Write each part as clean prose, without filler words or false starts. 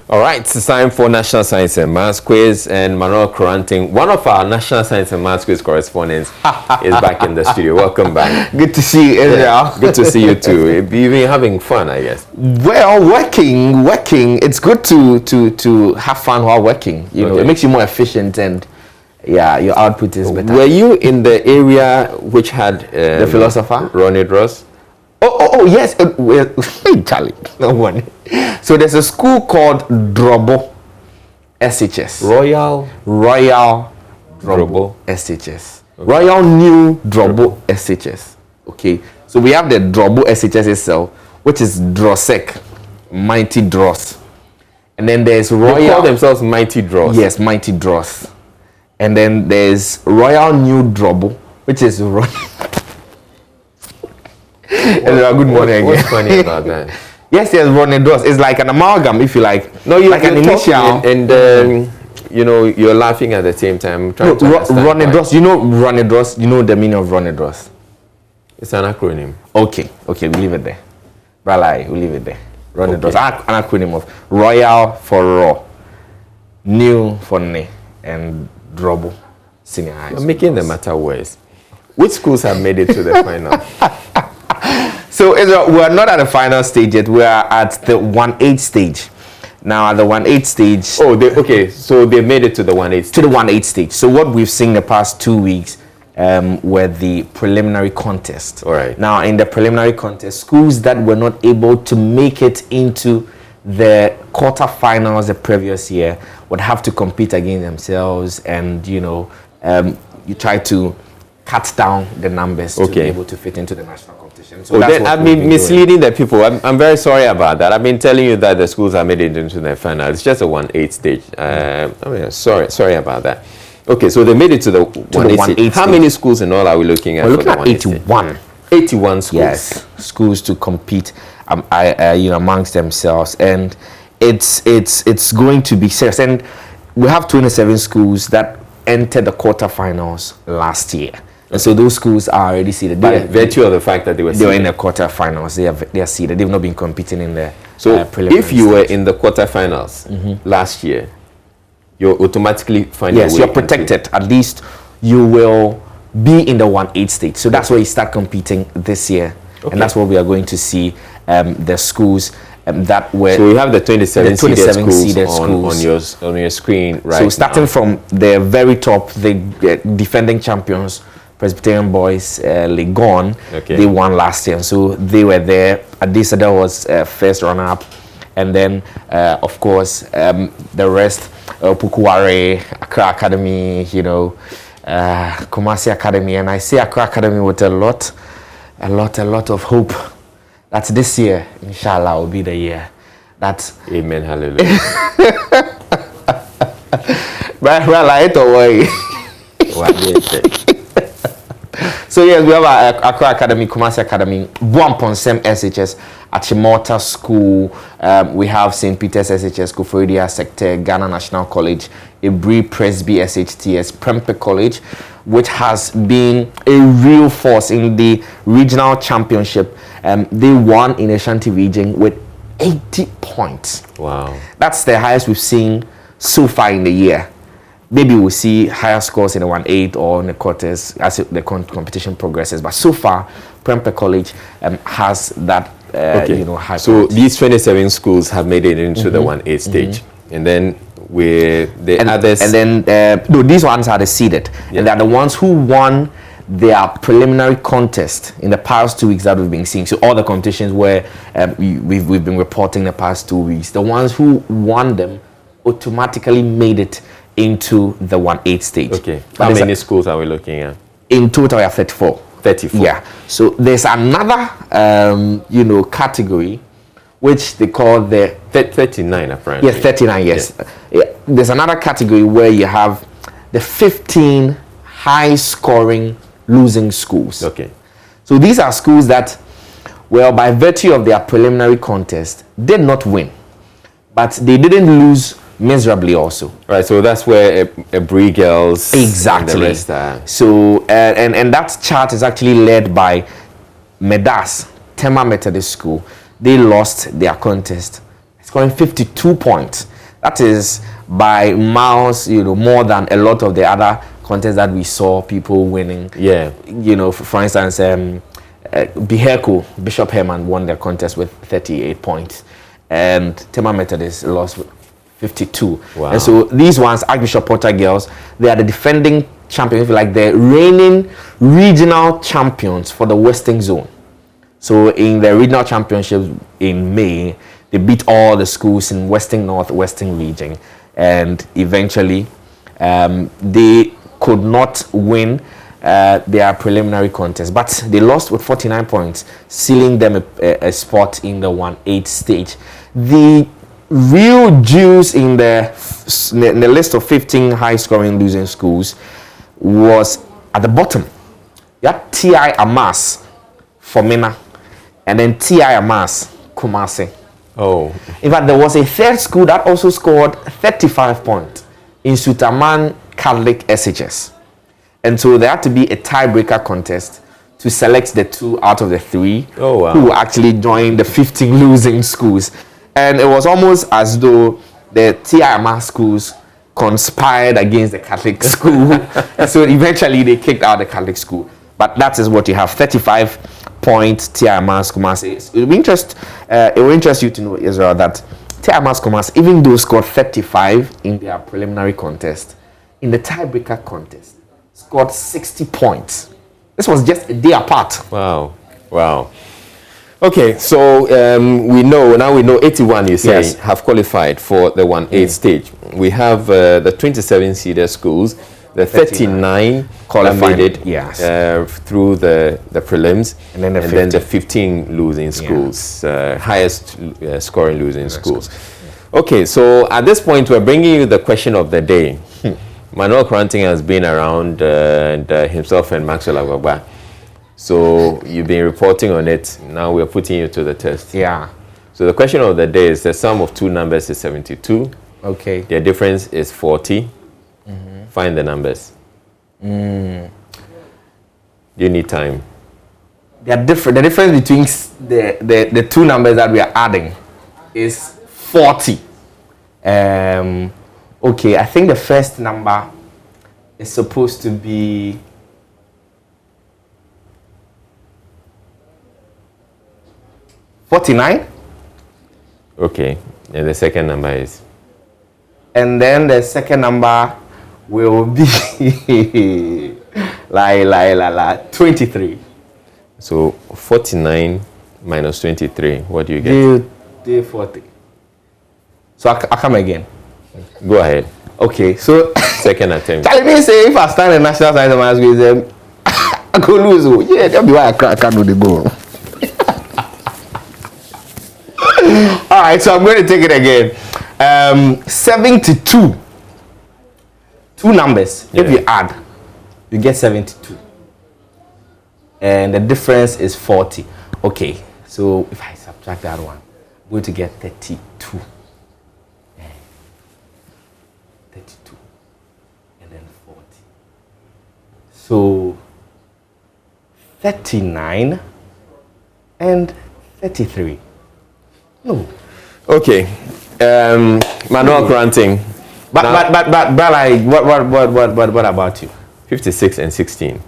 All right, it's time for National Science and Maths Quiz, and Manuel Coranting, one of our National Science and Maths Quiz correspondents, is back in the studio. Welcome back. Good to see you, Israel. Yeah, good to see you too. You've been having fun, I guess. Well, working. It's good to have fun while working. You know, it makes you more efficient, and yeah, your output is better. Were you in the area which had the philosopher Ronnie Dross? Oh yes. Hey, Charlie, no one. So there's a school called Drobo SHS. Royal Drobo SHS. Okay. Royal New Drobo SHS. Okay. So we have the Drobo SHS itself, which is Drossek, Mighty Dross. And then there's Royal. They call themselves Mighty Dross. Yes, Mighty Dross. And then there's Royal New Drobo, which is good morning again. What's funny about that? Yes, Ronnie Dross. It's like an amalgam, if you like. No, you're like an initial. And you know, you're laughing at the same time. Trying to Ronnie Dross. You know Ronnie Dross. You know the meaning of Ronnie Dross. It's an acronym. Okay, we leave it there. Bralai, we leave it there. Ronnie Dross. An acronym of Royal for Raw, New for Ne, and Drobo Senior High School. You're making the matter worse. Which schools have made it to the final? So we're not at the final stage yet. We are at the 1-8 stage. Now at the 1-8 stage. Oh, okay. So they made it to the 1-8 stage. To the 1-8 stage. So what we've seen the past 2 weeks were the preliminary contest. All right. Now in the preliminary contest, schools that were not able to make it into the quarterfinals the previous year would have to compete against themselves, and you try to cut down the numbers to be able to fit into the national competition. So I've been misleading the people. I'm very sorry about that. I've been telling you that the schools have made it into the final. It's just a 1-8 stage. Sorry about that. Okay, so they made it to the 1-8 stage. How many schools in all are we looking at? We're looking at 81. 81 schools. Yes, schools to compete amongst themselves, and it's going to be serious. And we have 27 schools that entered the quarterfinals last year. And so those schools are already seeded. By virtue of the fact that they were in the quarterfinals, they are seeded. They've not been competing in the preliminary if you were in the quarterfinals last year, you're automatically finding yes, you're protected. At least you will be in the 1-8 stage. So that's where you start competing this year, and that's what we are going to see. The schools that were. So you have the 27 seeded schools on your screen, right? So starting from the very top, the defending champions, Presbyterian Boys, Legon, they won last year, so they were there. Adesada was first runner-up, and then of course the rest, Pukuware, Accra Academy, Kumasi Academy, and I say Accra Academy with a lot of hope. That's this year, inshallah, will be the year. That's amen, hallelujah. Well, I don't worry. So yes, we have Accra Academy, Kumasi Academy, Buamponsem SHS, Achimota School. We have St. Peter's SHS, Koforidua Sector, Ghana National College, Ebri Presby SHTS, Prempeh College, which has been a real force in the regional championship. They won in Ashanti region with 80 points. Wow. That's the highest we've seen so far in the year. Maybe we'll see higher scores in the 1-8 or in the quarters as the competition progresses. But so far, Prempeh College has that high. So points. These 27 schools have made it into the 1-8 stage. And then others. And then these ones are the seeded. Yeah. And they're the ones who won their preliminary contest in the past 2 weeks that we've been seeing. So all the competitions where we've been reporting the past 2 weeks, the ones who won them automatically made it into the 1-8 stage. Okay. How many schools are we looking at? In total, we have 34. 34. Yeah. So there's another, category, which they call the 39 apparently. Yes, 39. Yes. Yeah. There's another category where you have the 15 high-scoring losing schools. Okay. So these are schools that, well, by virtue of their preliminary contest, did not win, but they didn't lose miserably also. Right, so that's where Ebri Girls exactly and the rest are. So and that chart is actually led by Medas Tema Methodist School. They lost their contest, scoring 52 points. That is by miles, more than a lot of the other contests that we saw people winning. Yeah. For instance, Biheko, Bishop Herman won the contest with 38 points. And Tema Methodist lost with 52. Wow. And so these ones, Archbishop Potter girls, they are the defending champions, like the reigning regional champions for the Western Zone. So in the regional championships in May, they beat all the schools in Western North, Western region. And eventually, they could not win their preliminary contest. But they lost with 49 points, sealing them a spot in the 1-8 stage. The real juice in the list of 15 high-scoring losing schools was at the bottom. You had T.I. Amas, Fomena, and then T.I. Amas, Kumasi. Oh. In fact, there was a third school that also scored 35 points in Sutaman Catholic SHS. And so there had to be a tiebreaker contest to select the 2 out of the 3 who actually joined the 15 losing schools. And it was almost as though the T.I. Amas schools conspired against the Catholic school. And so eventually they kicked out the Catholic school. But that is what you have, 35 points, T.I. Amas Kumasi. It will interest you to know, Israel, that T.I. Amas Kumasi, even though scored 35 in their preliminary contest, in the tiebreaker contest, scored 60 points. This was just a day apart. Wow. Okay, so we know 81, you say, have qualified for the 1-8 stage. We have the 27 seeded schools, the 39 qualified through the prelims, and then the 15 losing schools, highest scoring losing schools. Okay, so at this point, we're bringing you the question of the day. Manuel Kranting has been around himself and Maxwell Agwagba. So you've been reporting on it. Now we're putting you to the test. Yeah. So the question of the day is the sum of 2 numbers is 72. Okay. Their difference is 40. Find the numbers. You need time. They are different. The difference between the 2 numbers that we are adding is 40. Okay, I think the first number is supposed to be 49. Okay, and the second number is? And then the second number will be 23. So 49 minus 23, what do you get? Day 40. So I come again. Go ahead. Okay, so second attempt. Tell me, say if I stand in national science and maths quiz, I go lose. Yeah, that'll be why I can't do the goal. All right, so I'm going to take it again. 72. 2 numbers. If you add, you get 72. And the difference is 40. Okay, so if I subtract that one, I'm going to get 32. 32. And then 40. So 39 and 33. No. Okay. Manuel Kranting. But like what about you? 56 and 16.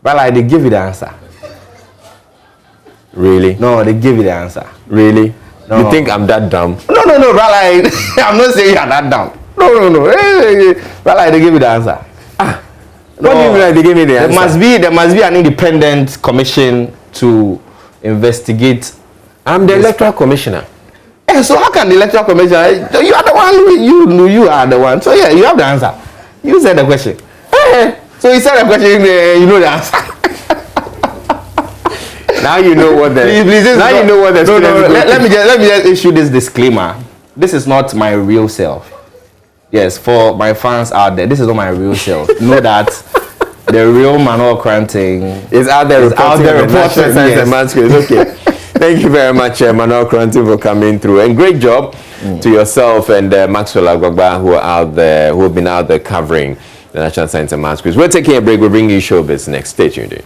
But like they give you the answer. Really? No, they give you the answer. Really? No. You think I'm that dumb? No, but like I'm not saying you're that dumb. No. But like they give you the answer. What do you mean like they give me the answer? There must be an independent commission to investigate. I'm the electoral commissioner. So how can the electoral commissioner? You are the one. You are the one. So yeah, you have the answer. You said the question. So you said the question. You know the answer. Now you know what the. Please, now you know what the. Let me just issue this disclaimer. This is not my real self. Yes, for my fans out there, this is not my real self. Know that the real Manuel Kranting is out there reporting. Science and Maths quiz. Okay. Thank you very much, Manuel Kranting, for coming through, and great job to yourself and Maxwell Agwagba, who have been out there covering the National Science and Maths quiz. We're taking a break. We'll bring you showbiz next. Stay tuned.